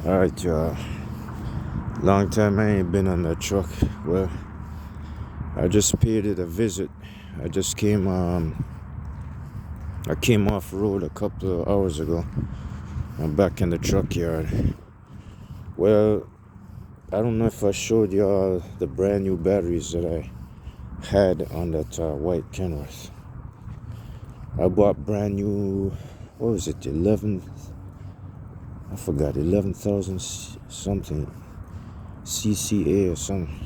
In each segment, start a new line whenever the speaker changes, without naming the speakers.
Alright, y'all. Long time I ain't been on that truck. Well, I just paid it a visit. I just I came off road a couple of hours ago. I'm back in the truck yard. Well, I don't know if I showed y'all the brand new batteries that I had on that white Kenworth. I bought brand new, what was it, 11,000 something, CCA or something.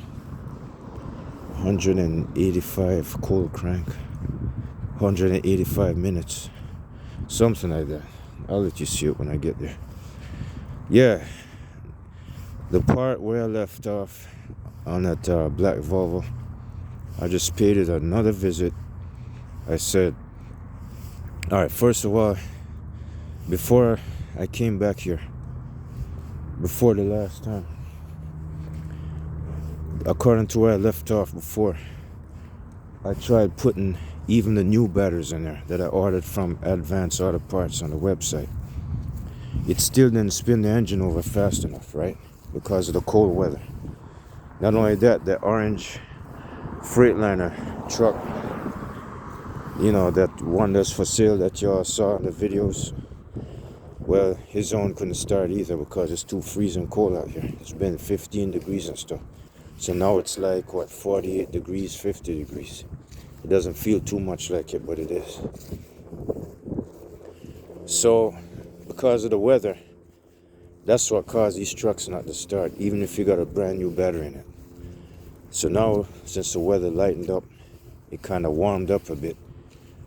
185 cold crank, 185 minutes, something like that. I'll let you see it when I get there. Yeah, the part where I left off on that black Volvo, I just paid it another visit. I said, all right, first of all, before I came back here, before the last time, according to where I left off before, I tried putting even the new batteries in there that I ordered from Advanced Auto Parts on the website. It still didn't spin the engine over fast enough, right? Because of the cold weather. Not only that, the orange Freightliner truck, you know, that one that's for sale that y'all saw in the videos, well, his own couldn't start either because it's too freezing cold out here. It's been 15 degrees and stuff. So now it's like, what, 48 degrees, 50 degrees. It doesn't feel too much like it, but it is. So, because of the weather, that's what caused these trucks not to start, even if you got a brand new battery in it. So now, since the weather lightened up, it kind of warmed up a bit.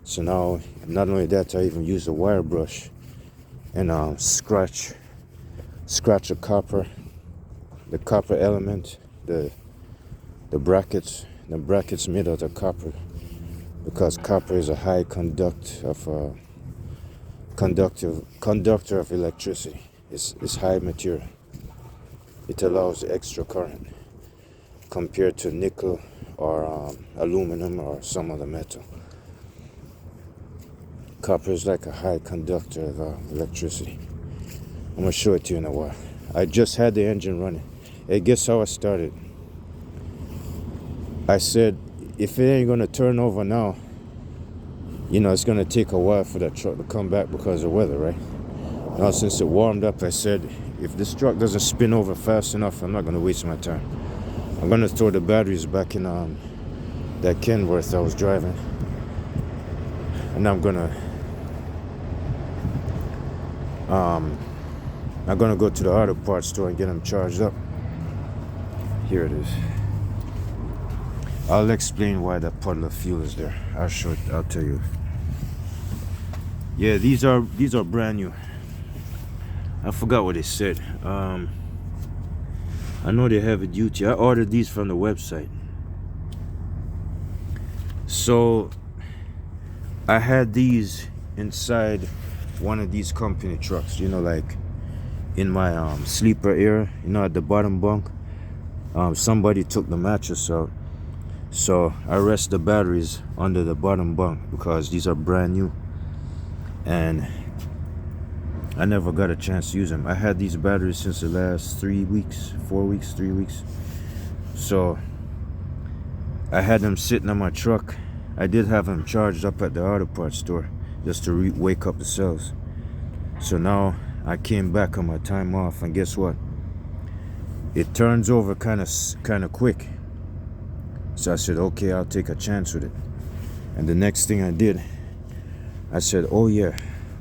So now, not only that, I even use a wire brush and scratch the copper element, the brackets made out of copper, because copper is a high conductor of electricity. It's high material. It allows extra current compared to nickel or aluminum or some other metal. Copper is like a high conductor of electricity. I'm gonna show it to you in a while. I just had the engine running. Hey, guess how I started? I said, if it ain't gonna turn over now, you know, it's gonna take a while for that truck to come back because of weather, right? Now, since it warmed up, I said, if this truck doesn't spin over fast enough, I'm not gonna waste my time. I'm gonna throw the batteries back in that Kenworth I was driving, and I'm gonna go to the auto parts store and get them charged up. Here it is. I'll explain why that puddle of fuel is there. I'll tell you. Yeah, these are brand new. I forgot what they said. I know they have a duty. I ordered these from the website. So I had these inside one of these company trucks, you know, like in my sleeper area, you know, at the bottom bunk. Somebody took the mattress out, so I rest the batteries under the bottom bunk because these are brand new and I never got a chance to use them. I had these batteries since the last 3 weeks. So I had them sitting on my truck. I did have them charged up at the auto parts store just to wake up the cells. So now I came back on my time off, and guess what? It turns over kind of quick. So I said, okay, I'll take a chance with it. And the next thing I did, I said, oh yeah,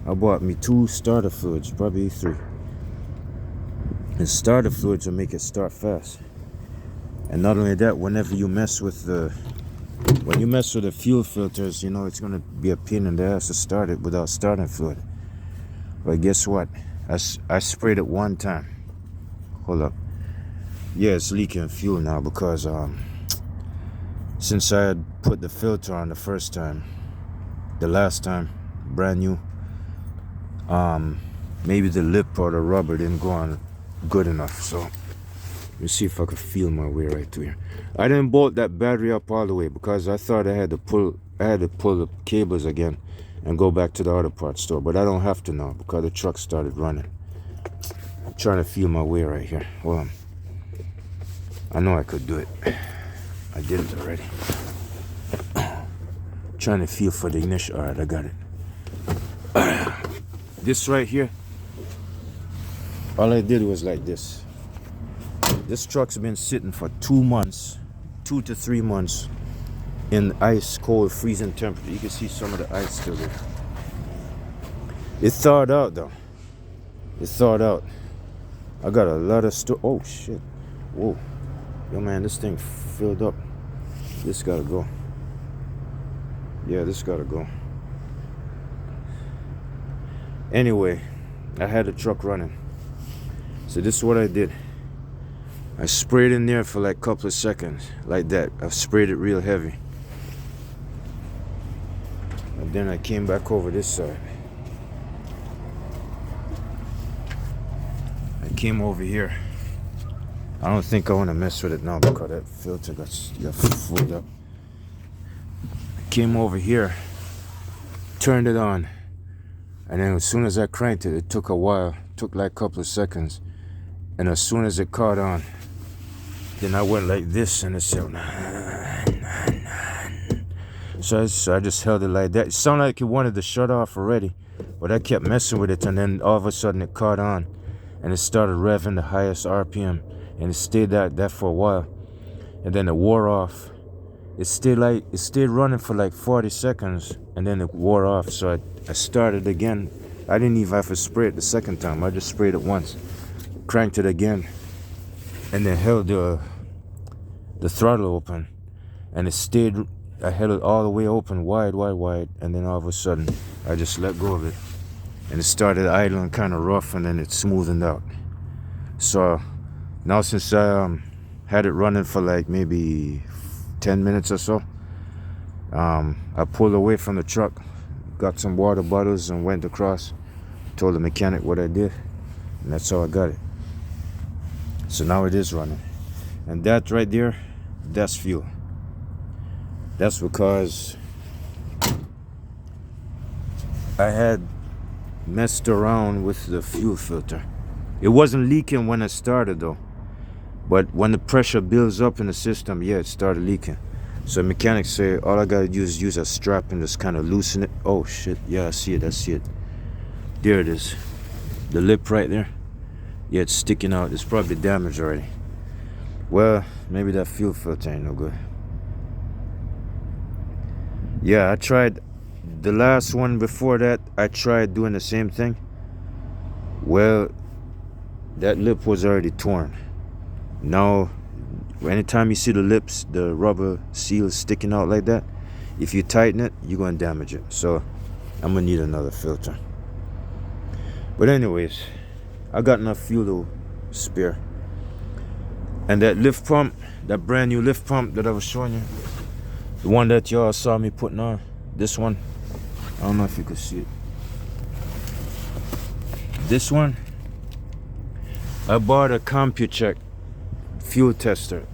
I bought me 2 starter fluids, probably 3. And starter fluids will make it start fast. And not only that, whenever you mess with the fuel filters, you know, it's gonna be a pain in the ass to start it without starting fluid. But guess what? I sprayed it one time. Hold up. Yeah, it's leaking fuel now because since I had put the filter on the first time, the last time, brand new, maybe the lip or the rubber didn't go on good enough. So let me see if I could feel my way right through here. I didn't bolt that battery up all the way because I thought I had to pull the cables again and go back to the auto parts store, but I don't have to now because the truck started running. trying to feel my way right here. Well, I know I could do it. I did it already. Trying to feel for the ignition. All right, I got it. This right here, all I did was like this. This truck's been sitting for 2 months, 2 to 3 months in ice cold freezing temperature. You can see some of the ice still there. It thawed out though. It thawed out. I got a lot of stuff. Oh shit. Whoa. Yo man, this thing filled up. This gotta go. Yeah, this gotta go. Anyway, I had the truck running. So this is what I did. I sprayed in there for like a couple of seconds, like that. I sprayed it real heavy. And then I came back over this side. I came over here. I don't think I want to mess with it now because that filter got filled up. I came over here, turned it on, and then as soon as I cranked it, it took a while, took like a couple of seconds. And as soon as it caught on, then I went like this and it said, so I just held it like that. It sounded like it wanted to shut off already, but I kept messing with it, and then all of a sudden it caught on and it started revving the highest RPM, and it stayed that for a while, and then it wore off. It stayed running for like 40 seconds and then it wore off. So I started again. I didn't even have to spray it the second time. I just sprayed it once, cranked it again, and then held the throttle open, and it stayed. I held it all the way open, wide, and then all of a sudden I just let go of it, and it started idling kind of rough, and then it smoothened out. So now since I had it running for like maybe 10 minutes or so, I pulled away from the truck, got some water bottles and went across, told the mechanic what I did, and that's how I got it. So now it is running, and that right there, that's fuel. That's because I had messed around with the fuel filter. It wasn't leaking when I started though, but when the pressure builds up in the system, yeah, it started leaking. So mechanics say all I gotta do is use a strap and just kind of loosen it. Oh shit, yeah, I see it. There it is, the lip right there. Yeah, it's sticking out. It's probably damaged already. Well, maybe that fuel filter ain't no good. Yeah, I tried the last one before that. I tried doing the same thing. Well, that lip was already torn. Now, anytime you see the lips, the rubber seal sticking out like that, if you tighten it, you're going to damage it. So, I'm going to need another filter. But anyways, I got enough fuel to spare. And that lift pump, that brand new lift pump that I was showing you, the one that y'all saw me putting on, this one, I don't know if you can see it. This one, I bought a CompuCheck fuel tester.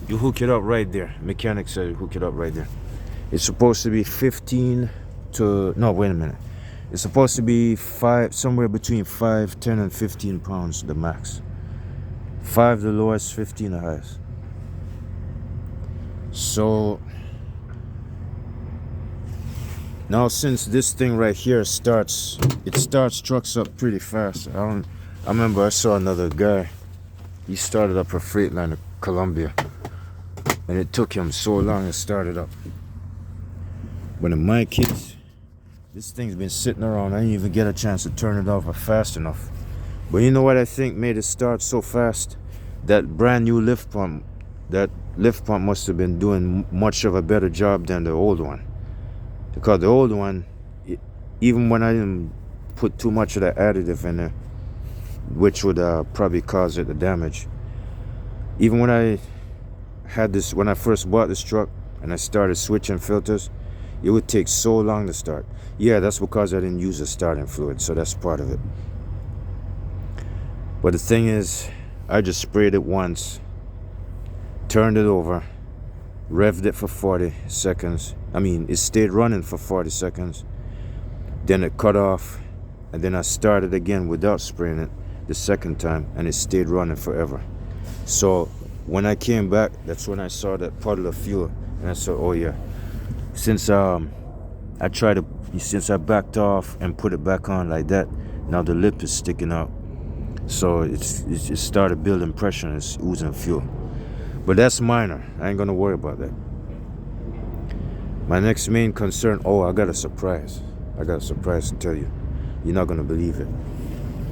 You hook it up right there. Mechanic said hook it up right there. It's supposed to be 15 to, no, wait a minute. It's supposed to be somewhere between 5, 10, and 15 pounds, the max. 5 the lowest, 15 the highest. So now since this thing right here starts trucks up pretty fast. I remember I saw another guy. He started up a Freightliner Columbia, and it took him so long to start it up. But in my case, this thing's been sitting around. I didn't even get a chance to turn it off fast enough. But you know what I think made it start so fast? That brand new lift pump. That lift pump must have been doing much of a better job than the old one. Because the old one, even when I didn't put too much of that additive in there, which would probably cause it to damage. Even when I had this, when I first bought this truck and I started switching filters, it would take so long to start. Yeah, that's because I didn't use the starting fluid, so that's part of it. But the thing is, I just sprayed it once, turned it over, revved it for 40 seconds. I mean, it stayed running for 40 seconds. Then it cut off, and then I started again without spraying it. the second time, and it stayed running forever. So when I came back, that's when I saw that puddle of fuel, and I said, oh yeah, since I backed off and put it back on like that, now the lip is sticking out. So it started building pressure and it's oozing fuel. But that's minor. I ain't gonna worry about that. My next main concern, I got a surprise. I got a surprise to tell you. You're not gonna believe it.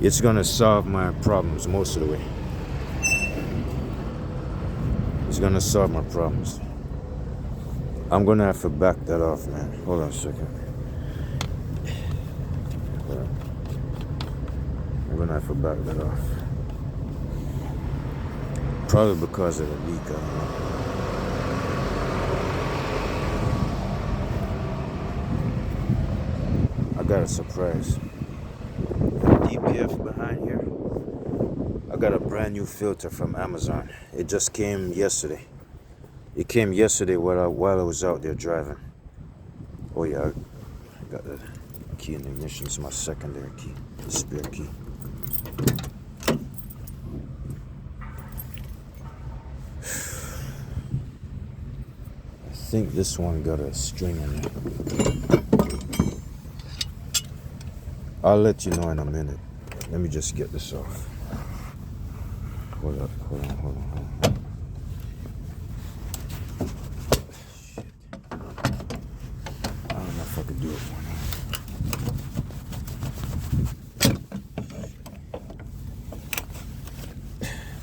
It's gonna solve my problems most of the way. It's gonna solve my problems. I'm gonna have to back that off, man. Hold on a second. I'm gonna have to back that off. Probably because of the leak, I don't know. I got a surprise. DPF behind here. I got a brand new filter from Amazon. It just came yesterday. It came yesterday while I was out there driving. Oh yeah, I got the key in the ignition. It's my secondary key, the spare key. I think this one got a string in it. I'll let you know in a minute. Let me just get this off. Hold on. Shit. I don't know if I could do it one now.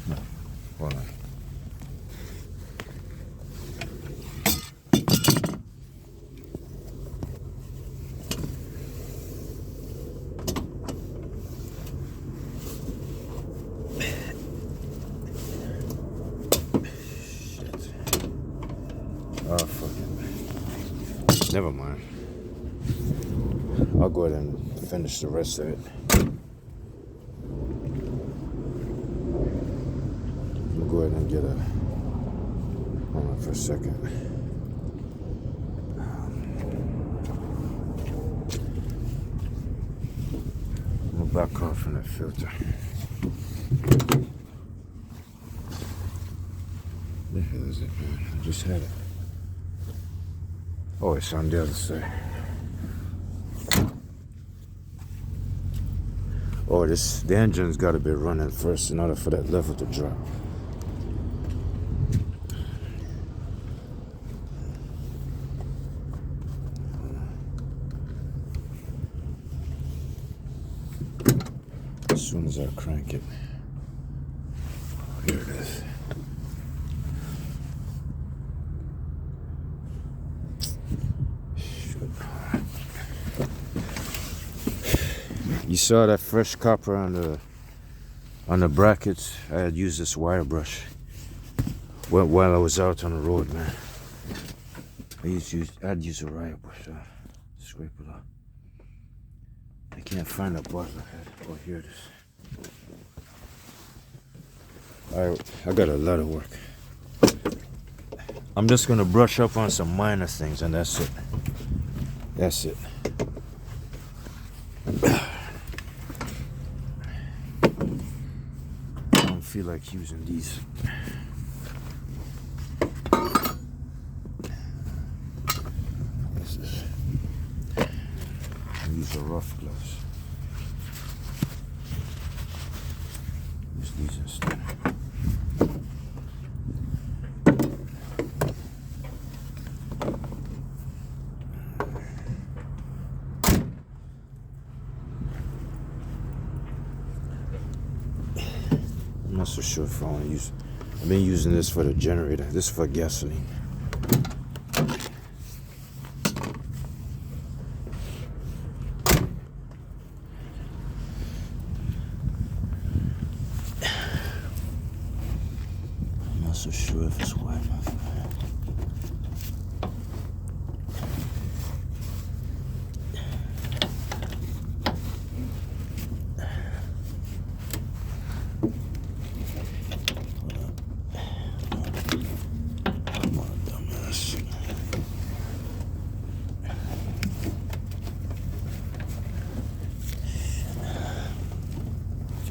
No, hold on. Oh, fuck it. Never mind. I'll go ahead and finish the rest of it. I'll go ahead and get a... Hold on for a second. I'm gonna back off from that filter. Where the hell is it, man? I just had it. Oh, it's on the other side. Oh, the engine's got to be running first in order for that level to drop. As soon as I crank it. Here it is. You saw that fresh copper on the brackets. I had used this wire brush while I was out on the road, man. I'd use a wire brush. Scrape it off. I can't find a bottle I had. Oh, here it is. I got a lot of work. I'm just gonna brush up on some minor things, and that's it. That's it. I don't feel like using these. These are rough gloves. Use these instead. I'm not so sure if I want to use. I've been using this for the generator. This is for gasoline. I'm not so sure if it's wide enough.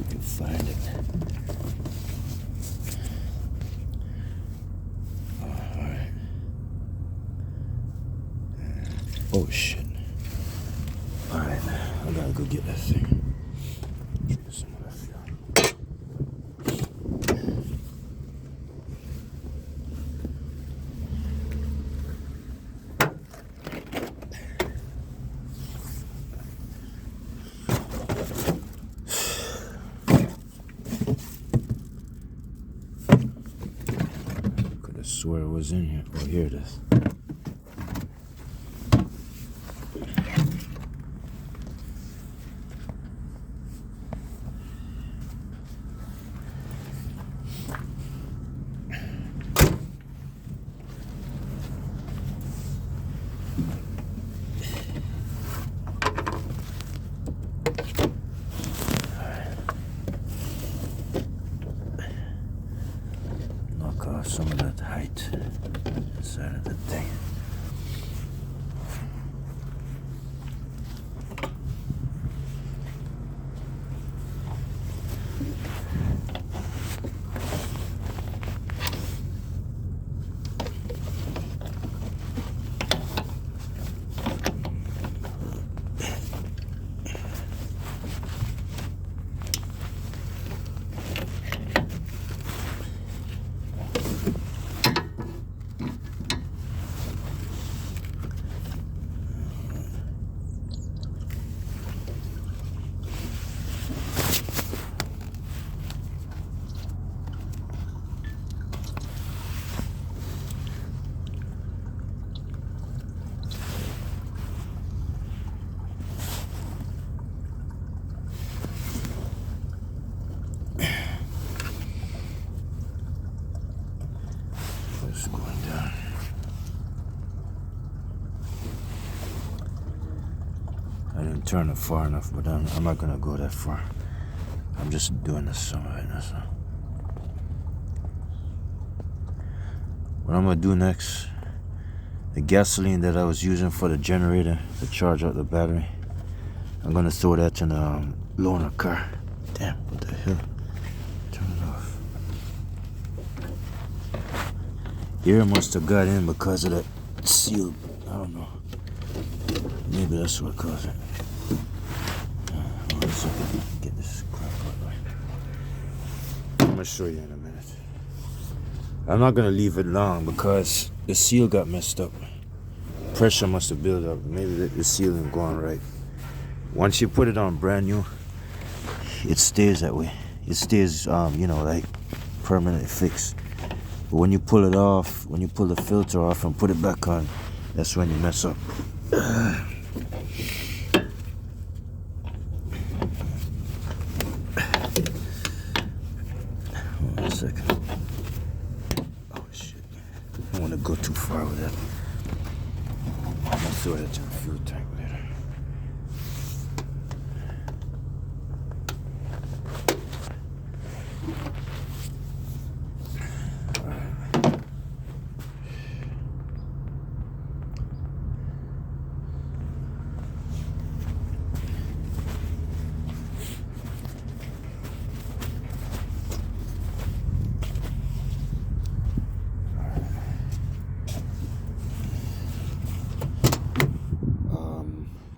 I can find it. Alright. Oh shit. Alright, I gotta go get that thing. Some of that fuel. Could have swore it was in here. Oh, here it is. Knock off some of that height inside of the thing. It's going down. I didn't turn it far enough, but I'm not gonna go that far. I'm just doing the sum right now. So what I'm gonna do next, the gasoline that I was using for the generator to charge up the battery, I'm gonna throw that in the loaner car. Damn, what the hell? Turn it off. Air must have got in because of that seal. I don't know. Maybe that's what caused it. Hold on a second. Get this crap out of the way. I'm gonna show you in a minute. I'm not gonna leave it long because the seal got messed up. Pressure must have built up. Maybe the seal isn't going right. Once you put it on brand new, it stays that way. It stays, like permanently fixed. But when you pull it off, when you pull the filter off and put it back on, that's when you mess up. Hold on a second. Oh shit. I don't want to go too far with that. I'm gonna throw that in the fuel tank later.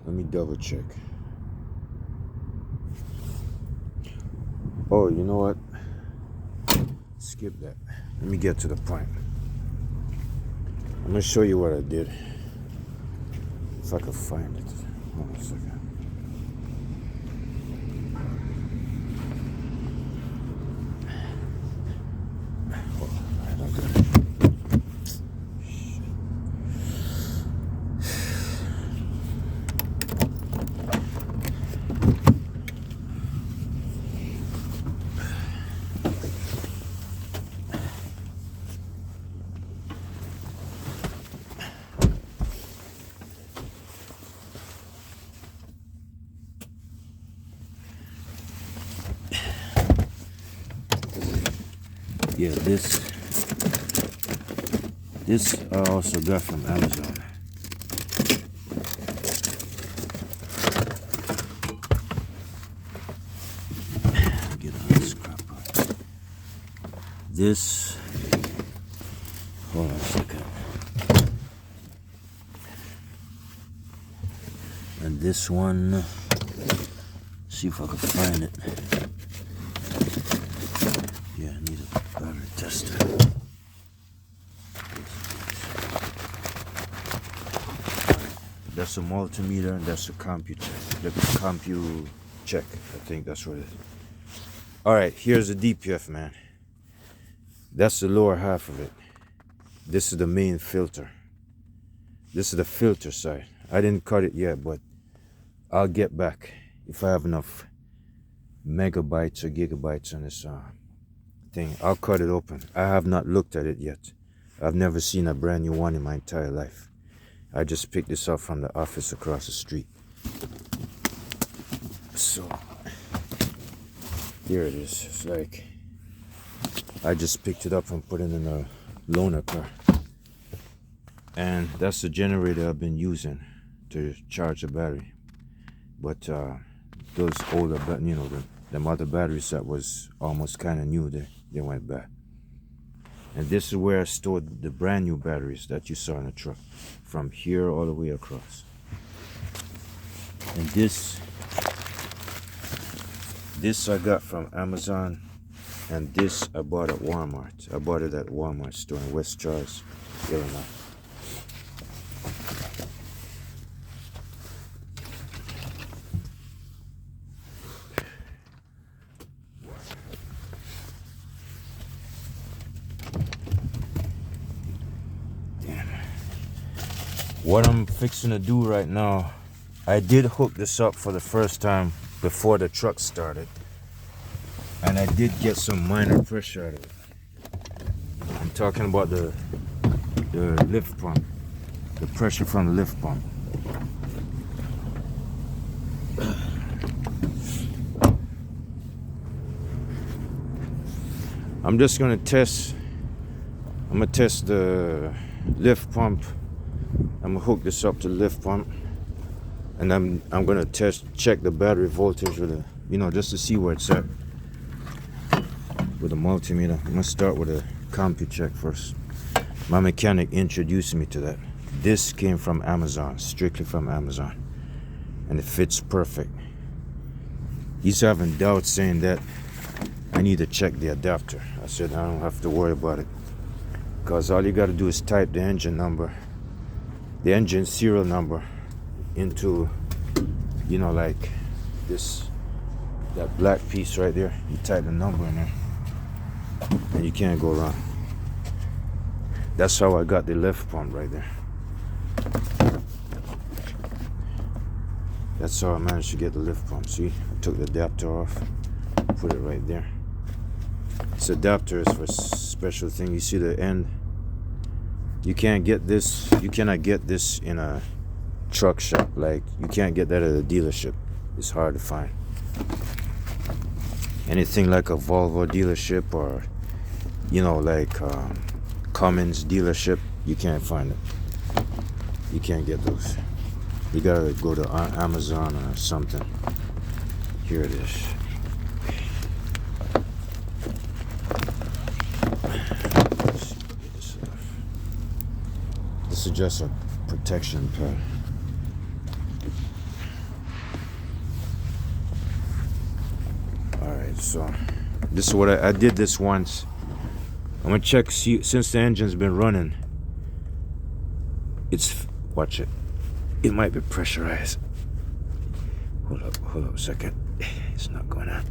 Let me double check. Oh, you know what? Skip that. Let me get to the point. I'm gonna show you what I did. If I can find it. Hold on a second. Oh, I don't got it. Yeah, this I also got from Amazon. get all this crap out. This, hold on a second. And this one, see if I can find it. Yeah, I need a battery tester. That's a multimeter and that's a computer. The compu check. I think that's what it is. Alright, here's the DPF, man. That's the lower half of it. This is the main filter. This is the filter side. I didn't cut it yet, but I'll get back if I have enough megabytes or gigabytes on this thing. I'll cut it open. I have not looked at it yet. I've never seen a brand new one in my entire life. I just picked this up from the office across the street. So here it is. It's like I just picked it up and put it in a loaner car. And that's the generator I've been using to charge the battery. But those older, you know, them other batteries that was almost kind of new, they went bad. And this is where I stored the brand new batteries that you saw in the truck, from here all the way across. And this I got from Amazon, and this I bought at Walmart. I bought it at Walmart store in West Charles, Illinois. What I'm fixing to do right now, I did hook this up for the first time before the truck started, and I did get some minor pressure out of it. I'm talking about the lift pump, the pressure from the lift pump. I'm just gonna test. I'm gonna test the lift pump. I'm gonna hook this up to the lift pump, and I'm gonna check the battery voltage with just to see where it's at with a multimeter. I'm gonna start with a CompuCheck first. My mechanic introduced me to that. This came from Amazon, strictly from Amazon, and it fits perfect. He's having doubts, saying that I need to check the adapter. I said I don't have to worry about it, because all you got to do is type the engine number, the engine serial number, into, like that black piece right there. You type the number in there, and you can't go wrong. That's how I got the lift pump right there. That's how I managed to get the lift pump. See, I took the adapter off, put it right there. This adapter is for special thing. You see the end? You cannot get this in a truck shop. Like, you can't get that at a dealership. It's hard to find. Anything like a Volvo dealership or Cummins dealership, you can't find it. You can't get those. You gotta go to Amazon or something. Here it is. This is just a protection pad. Alright, so this is what I did this once. I'm gonna check, see, since the engine's been running, watch it. It might be pressurized. Hold up a second. It's not going on.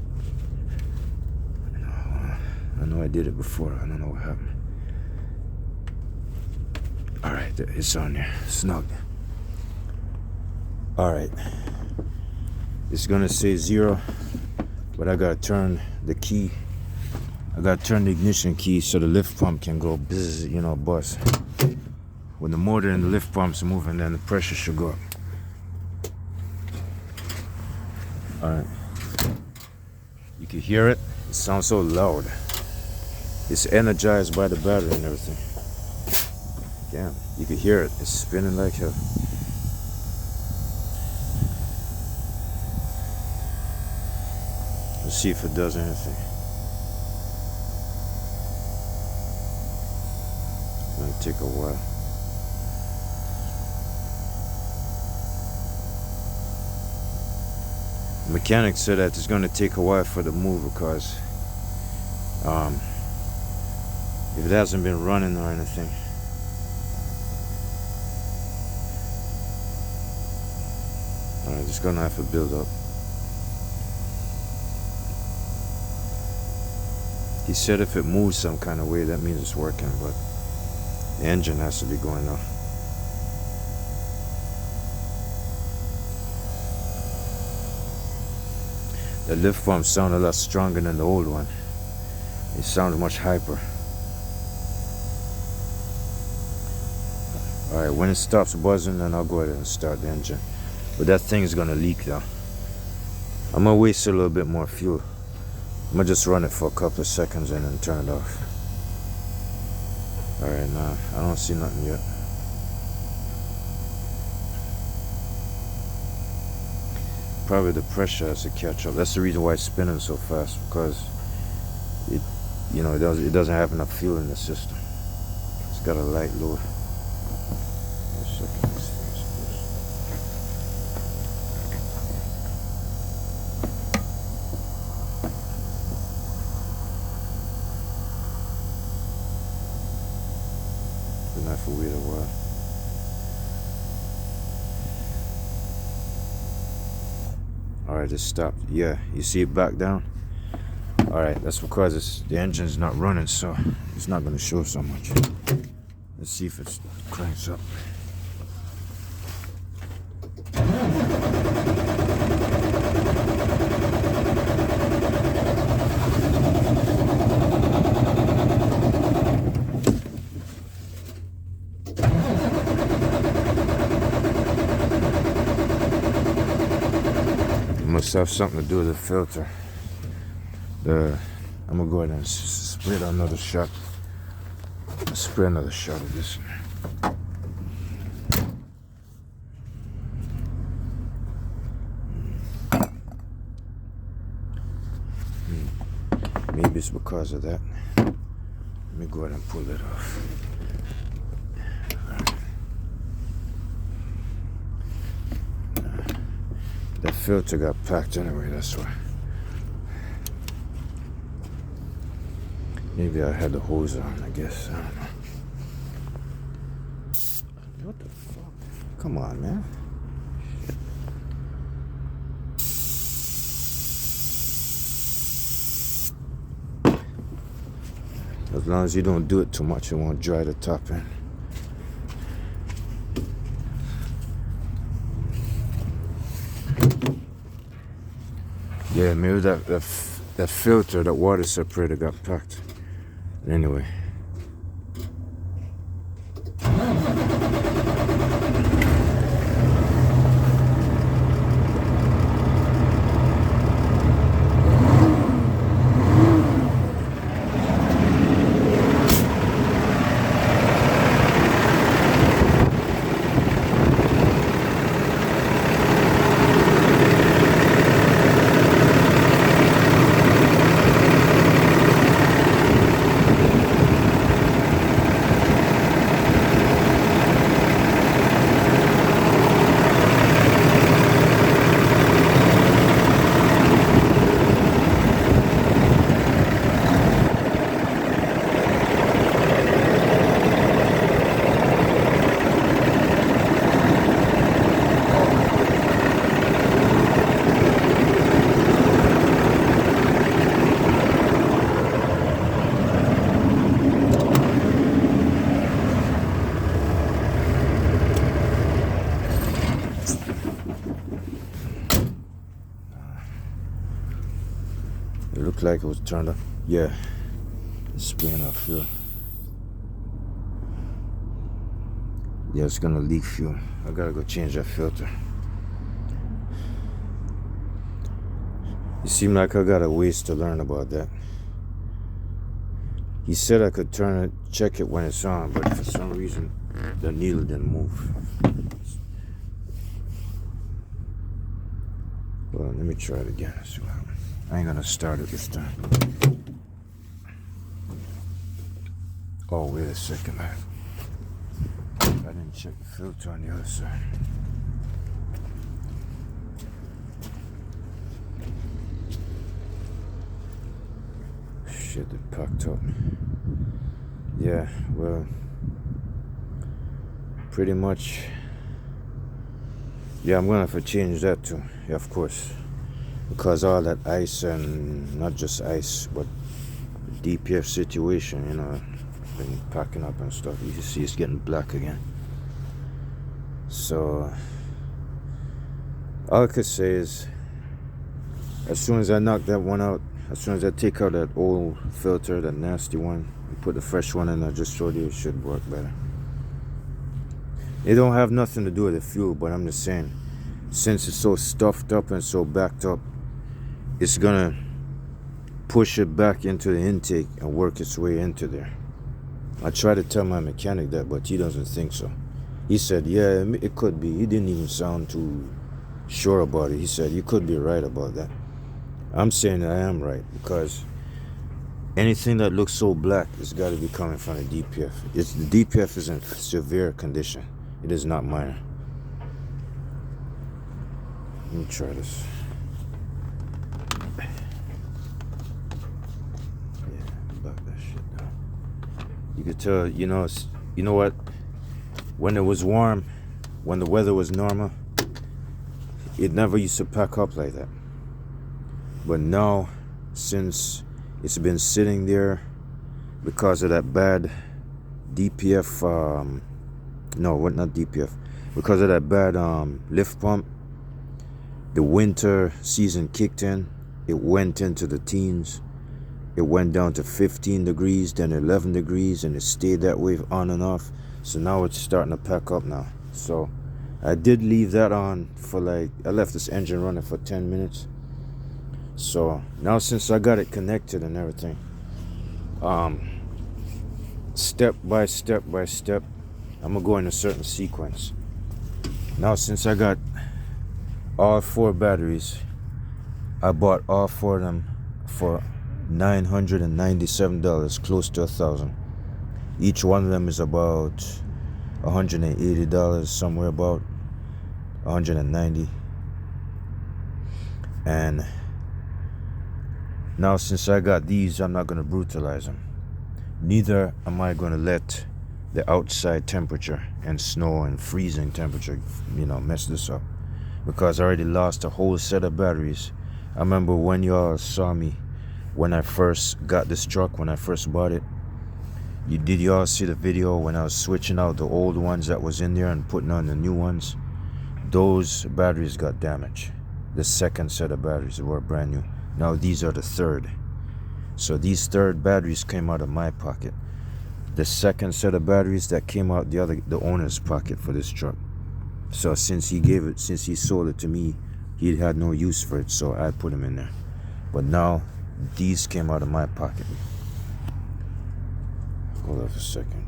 I know I did it before. I don't know what happened. Alright, it's on there. Snug. Alright. It's gonna say 0, but I gotta turn the key. I gotta turn the ignition key so the lift pump can go buzz, buzz. When the motor and the lift pump's moving, then the pressure should go up. Alright. You can hear it. It sounds so loud. It's energized by the battery and everything. Damn, you can hear it. It's spinning like hell. Let's see if it does anything. It's gonna take a while. The mechanic said that it's gonna take a while for the move because if it hasn't been running or anything. Alright, it's gonna have to build up. He said if it moves some kind of way, that means it's working, but the engine has to be going off. The lift pump sounded a lot stronger than the old one. It sounds much hyper. Alright, when it stops buzzing, then I'll go ahead and start the engine. But that thing is gonna leak though. I'm gonna waste a little bit more fuel. I'm gonna just run it for a couple of seconds and then turn it off. Alright, nah, I don't see nothing yet. Probably the pressure has to catch up. That's the reason why it's spinning so fast, because it, you know, it doesn't have enough fuel in the system. It's got a light load. Been that for wait a while. Alright, it stopped. Yeah, you see it back down? Alright, that's because the engine's not running, so it's not going to show so much. Let's see if it cranks up. Must have something to do with the filter. I'm gonna go ahead and spray another shot. Spray another shot of this. Maybe it's because of that. Let me go ahead and pull it off. The filter got packed anyway, that's why. Maybe I had the hose on, I guess. I don't know. What the fuck? Come on, man. As long as you don't do it too much, it won't dry the top end. Yeah, maybe that filter, that water separator got packed. Anyway. It looked like it was turned up. Yeah, it's spraying out fuel. Yeah, it's gonna leak fuel. I gotta go change that filter. It seemed like I got a ways to learn about that. He said I could turn it, check it when it's on, but for some reason the needle didn't move. Well, let me try it again and see what happens. I ain't gonna start it this time. Oh, wait a second, man. I didn't check the filter on the other side. Shit, it packed up. Yeah, well, pretty much. Yeah, I'm gonna have to change that too. Yeah, of course. Because all that ice, and not just ice, but DPF situation, you know, been packing up and stuff. You can see it's getting black again. So, all I could say is, as soon as I knock that one out, as soon as I take out that old filter, that nasty one, and put the fresh one in, I just showed you, it should work better. It don't have nothing to do with the fuel, but I'm just saying, since it's so stuffed up and so backed up, it's gonna push it back into the intake and work its way into there. I tried to tell my mechanic that, but he doesn't think so. He said, yeah, it could be. He didn't even sound too sure about it. He said, you could be right about that. I'm saying that I am right, because anything that looks so black has got to be coming from the DPF. The DPF is in severe condition. It is not minor. Let me try this. Yeah, back that shit down. You could tell, you know what? When it was warm, when the weather was normal, it never used to pack up like that. But now, since it's been sitting there because of that bad DPF, not DPF, because of that bad lift pump, the winter season kicked in. It went into the teens. It went down to 15 degrees, then 11 degrees, and it stayed that way on and off. So now it's starting to pack up now. So I did leave that on for I left this engine running for 10 minutes. So now, since I got it connected and everything, step by step, I'm gonna go in a certain sequence. Now, since I got all 4 batteries, I bought all 4 of them for $997, close to $1,000. Each one of them is about $180, somewhere about $190. And now, since I got these, I'm not going to brutalize them. Neither am I going to let the outside temperature and snow and freezing temperature, mess this up. Because I already lost a whole set of batteries. I remember when y'all saw me when I first got this truck, when I first bought it. Did y'all see the video when I was switching out the old ones that was in there and putting on the new ones? Those batteries got damaged. The second set of batteries were brand new. Now these are the third. So these third batteries came out of my pocket. The second set of batteries that came out the owner's pocket for this truck. So since he sold it to me, he had no use for it, so I put them in there. But now these came out of my pocket. Hold on a second.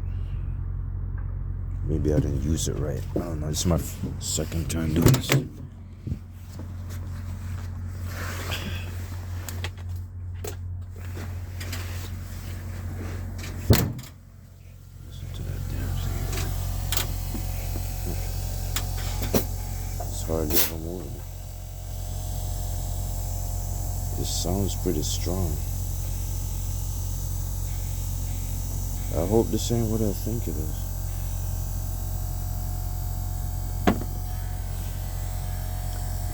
Maybe I didn't use it right. I don't know. It's my second time doing this. Listen to that damn thing. It's hard to ever move it. It sounds pretty strong. I hope this ain't what I think it is.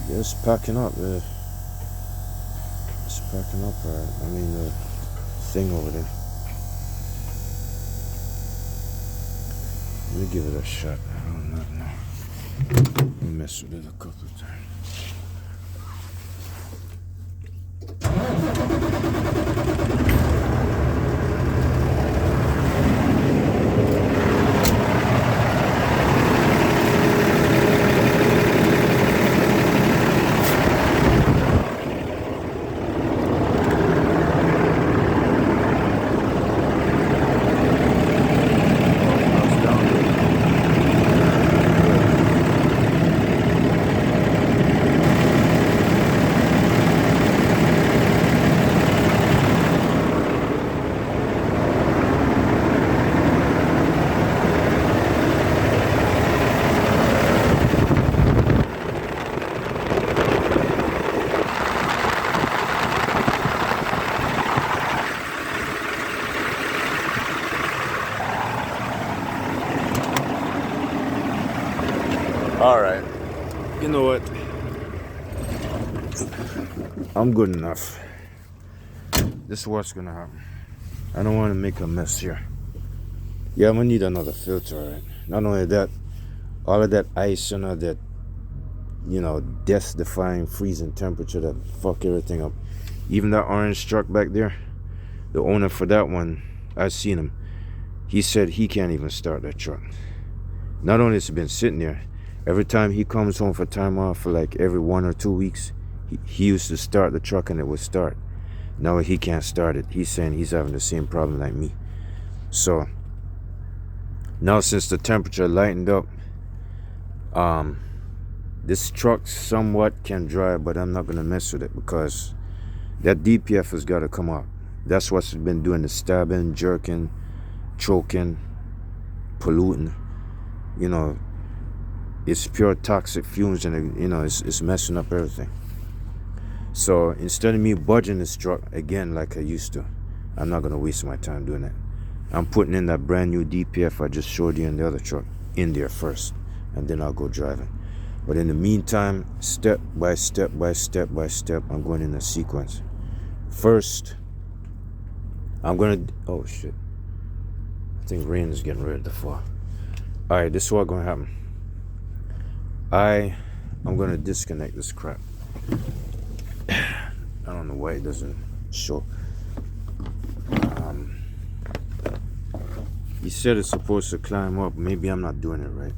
Yeah, it's packing up. It's packing up, right? I mean, the thing over there. Let me give it a shot. I don't know. Let me mess with it a couple of times. All right. You know what? I'm good enough. This is what's gonna happen. I don't want to make a mess here. Yeah, I'm gonna need another filter, right? Not only that, all of that ice and all that, death-defying freezing temperature that fuck everything up. Even that orange truck back there, the owner for that one, I've seen him. He said he can't even start that truck. Not only has it been sitting there, every time he comes home for time off for like every 1 or 2 weeks, he used to start the truck and it would start. Now he can't start it. He's saying he's having the same problem like me. So now since the temperature lightened up, this truck somewhat can drive, but I'm not gonna mess with it because that DPF has got to come out. That's what's been doing the stabbing, jerking, choking, polluting. It's pure toxic fumes, and it's messing up everything. So instead of me budging this truck again like I used to, I'm not gonna waste my time doing that. I'm putting in that brand new DPF I just showed you in the other truck in there first, and then I'll go driving. But in the meantime, step by step by step by step, I'm going in a sequence. First, oh shit, I think rain is getting ready to fall. All right, this is what's gonna happen. I'm gonna disconnect this crap. I don't know why it doesn't show. He said it's supposed to climb up. Maybe I'm not doing it right.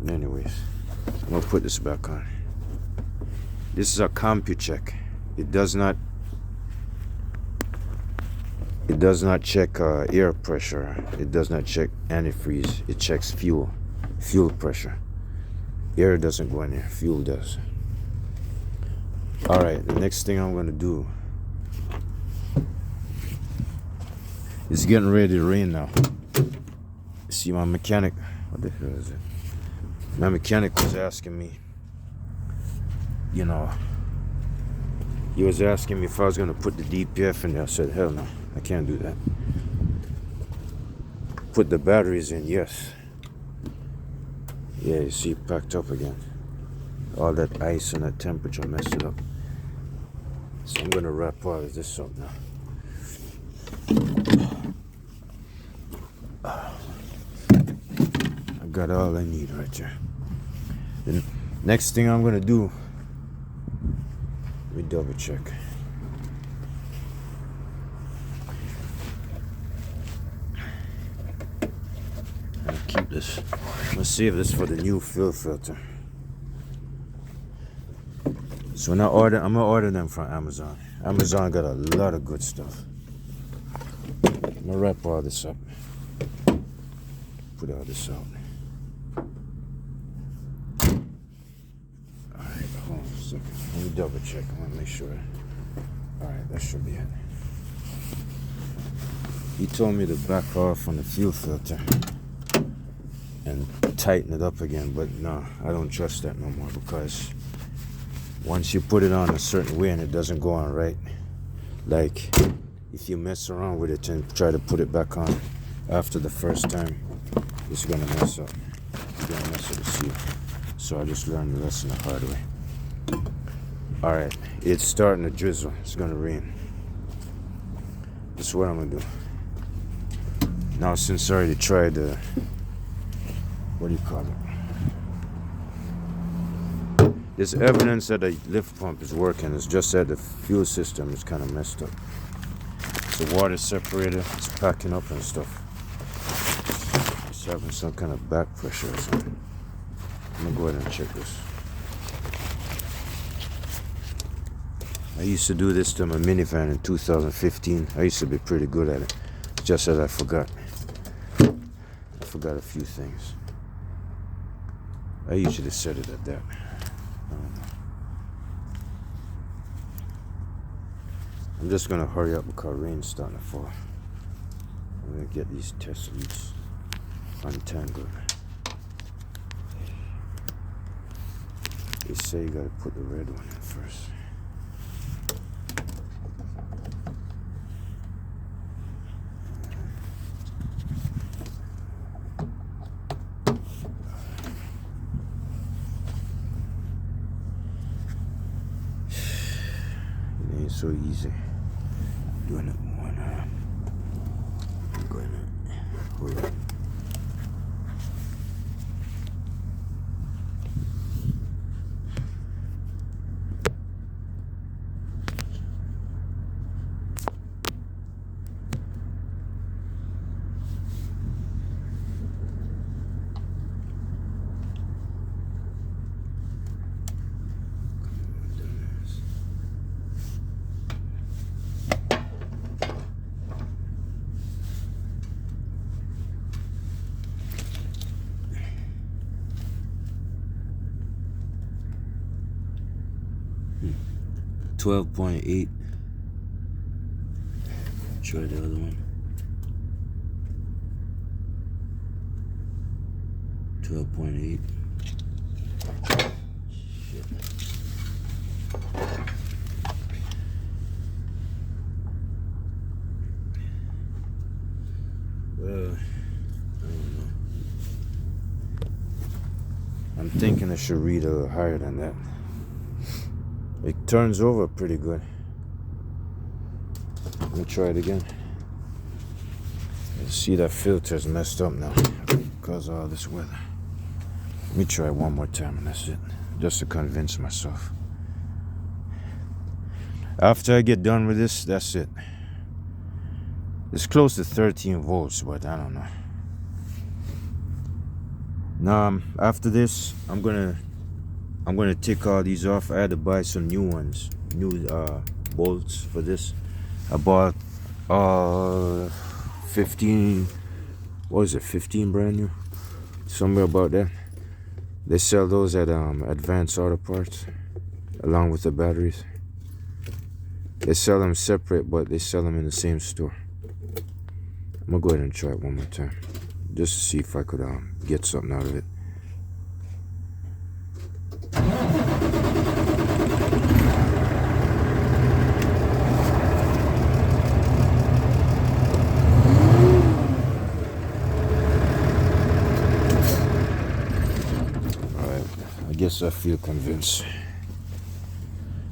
But anyways, I'm gonna put this back on. This is a CompuCheck. It does not check air pressure. It does not check antifreeze. It checks fuel pressure. Air doesn't go in there. Fuel does. All right. The next thing I'm gonna do. It's getting ready to rain now. See, my mechanic. What the hell is it? My mechanic was asking me. He was asking me if I was gonna put the DPF in there. I said, hell no, I can't do that. Put the batteries in, yes. Yeah, you see, packed up again. All that ice and that temperature messed it up. So I'm gonna wrap all of this up now. I got all I need right there. The next thing I'm gonna do, let me double check. I'll keep this. I'm gonna save this for the new fill filter. So when I'm gonna order them from Amazon. Amazon got a lot of good stuff. I'm gonna wrap all this up. Put all this out. Alright, hold on a second. Let me double check. I wanna make sure. Alright, that should be it. He told me to back off on the fuel filter and tighten it up again, but no, I don't trust that no more, because once you put it on a certain way and it doesn't go on right, like if you mess around with it and try to put it back on after the first time, it's gonna mess up. It's gonna mess up the seal. So I just learned the lesson the hard way. Alright, it's starting to drizzle. It's gonna rain. This is what I'm gonna do. Now, since I already tried the, what do you call it? There's evidence that the lift pump is working. It's just that the fuel system is kind of messed up. The water separator is packing up and stuff. It's having some kind of back pressure or something. I'm gonna go ahead and check this. I used to do this to my minivan in 2015. I used to be pretty good at it. Just as I forgot. I forgot a few things. I usually set it at that. I don't know. I'm just gonna hurry up because rain's starting to fall. I'm gonna get these test leads untangled. They say you gotta put the red one in first. so easy. Doing it one. I'm going to hold it. Hmm. 12.8. Try the other one. 12.8. Shit. Well, I don't know. I'm thinking I should read a little higher than that. It turns over pretty good. Let me try it again. You see that filter's messed up now because of all this weather. Let me try one more time and that's it. Just to convince myself. After I get done with this, that's it. It's close to 13 volts, but I don't know. Now, after this, I'm gonna take all these off. I had to buy some new ones, new bolts for this. I bought 15. What is it? 15 brand new, somewhere about that. They sell those at Advanced Auto Parts, along with the batteries. They sell them separate, but they sell them in the same store. I'm gonna go ahead and try it one more time, just to see if I could get something out of it. Alright, I guess I feel convinced.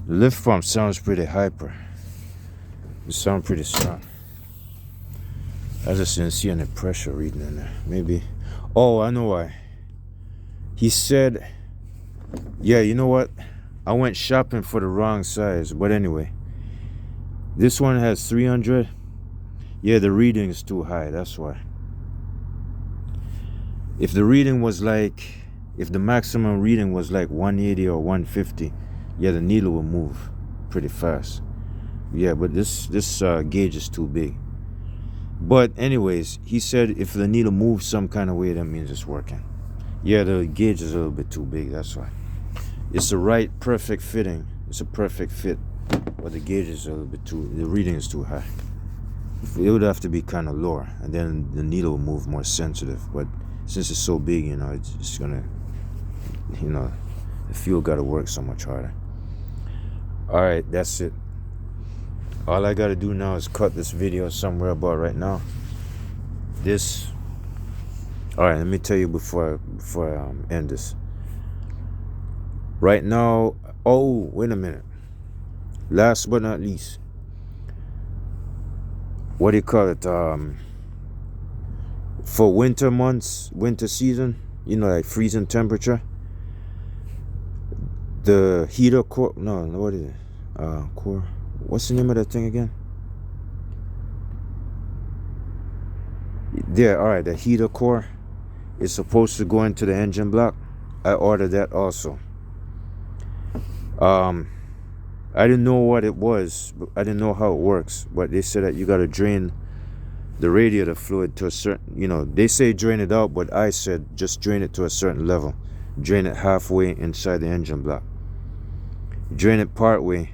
The lift pump sounds pretty hyper. It sounds pretty strong. I just didn't see any pressure reading in there. Maybe. Oh, I know why. He said, yeah, you know what? I went shopping for the wrong size. But anyway, this one has 300. Yeah, the reading is too high. That's why. If the reading was like, if the maximum reading was like 180 or 150, yeah, the needle will move pretty fast. Yeah, but this gauge is too big. But anyways, he said if the needle moves some kind of way, that means it's working. Yeah, the gauge is a little bit too big, that's why. It's the right perfect fitting. It's a perfect fit, but the gauge is a little bit too, the reading is too high. It would have to be kind of lower, and then the needle will move more sensitive. But since it's so big, you know, it's just gonna, you know, the fuel gotta work so much harder. All right, that's it. All I gotta do now is cut this video somewhere about right now. This. All right, let me tell you before I end this. Right now, oh, wait a minute. Last but not least, what do you call it? For winter months, winter season, you know, like freezing temperature. The heater core, no, what is it? Core. What's the name of that thing again? Yeah, all right. The heater core is supposed to go into the engine block. I ordered that also. I didn't know what it was. I didn't know how it works. But they said that you got to drain the radiator fluid to a certain, you know, they say drain it out, but I said just drain it to a certain level. Drain it halfway inside the engine block. Drain it part way,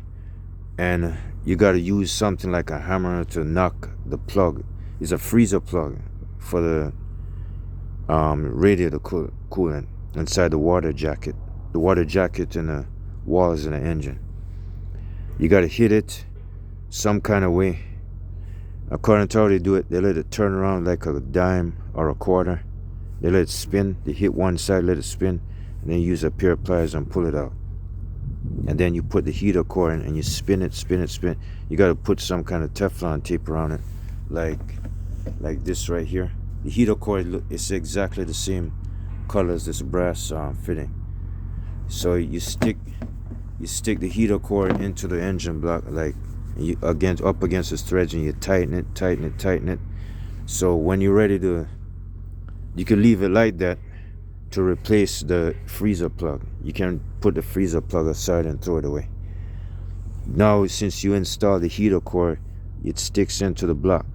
and you got to use something like a hammer to knock the plug. It's a freezer plug for the radiator coolant inside the water jacket. The water jacket in the walls in the engine. You got to hit it some kind of way. According to how they do it, they let it turn around like a dime or a quarter. They let it spin. They hit one side, let it spin, and then use a pair of pliers and pull it out. and then you put the heater core in and you spin it, spin it, spin it. You got to put some kind of Teflon tape around it, like this right here. The heater core is exactly the same color as this brass fitting. So you stick the heater core into the engine block, like up against the threads, and you tighten it. So when you're ready to, you can leave it like that to replace the freezer plug. You can put the freezer plug aside and throw it away. Now, since you install the heater core, it sticks into the block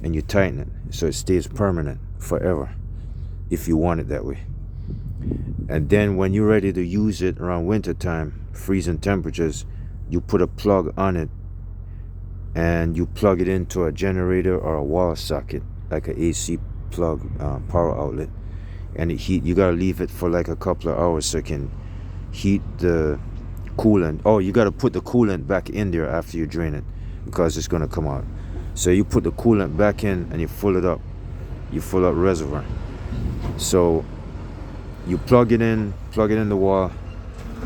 and you tighten it so it stays permanent forever if you want it that way. And then when you're ready to use it around winter time, freezing temperatures, you put a plug on it and you plug it into a generator or a wall socket, like an AC plug, power outlet, and you gotta leave it for like a couple of hours so it can heat the coolant. Oh, you gotta put the coolant back in there after you drain it, because it's gonna come out. So you put the coolant back in and you fill it up. You fill up reservoir. So you plug it in the wall.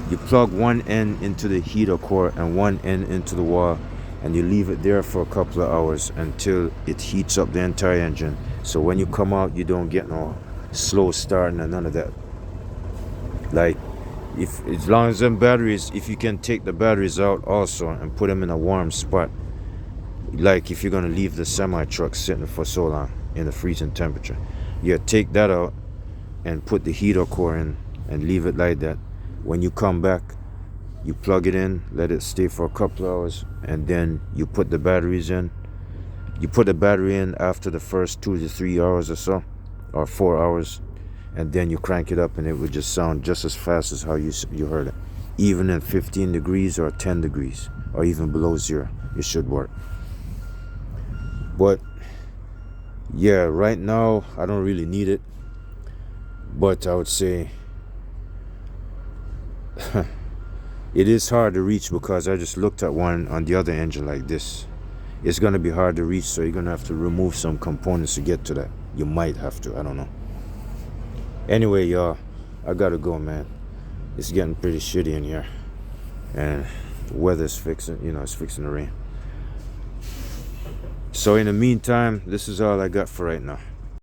You plug one end into the heater core and one end into the wall, and you leave it there for a couple of hours until it heats up the entire engine. So when you come out, you don't get no slow starting and none of that. Like, as long as them batteries, if you can take the batteries out also and put them in a warm spot, like if you're gonna leave the semi truck sitting for so long in the freezing temperature, you take that out and put the heater core in and leave it like that. When you come back, you plug it in, let it stay for a couple of hours, and then you put the batteries in. You put the battery in after the first 2 to 3 hours or so, or 4 hours, and then you crank it up and it would just sound just as fast as how you heard it. Even in 15 degrees or 10 degrees or even below zero, it should work. But yeah, right now I don't really need it, but I would say it is hard to reach, because I just looked at one on the other engine like this. It's going to be hard to reach, so you're going to have to remove some components to get to that. You might have to, I don't know. Anyway, y'all, I gotta go, man. It's getting pretty shitty in here, and the weather's fixing, it's fixing to rain. So in the meantime, this is all I got for right now.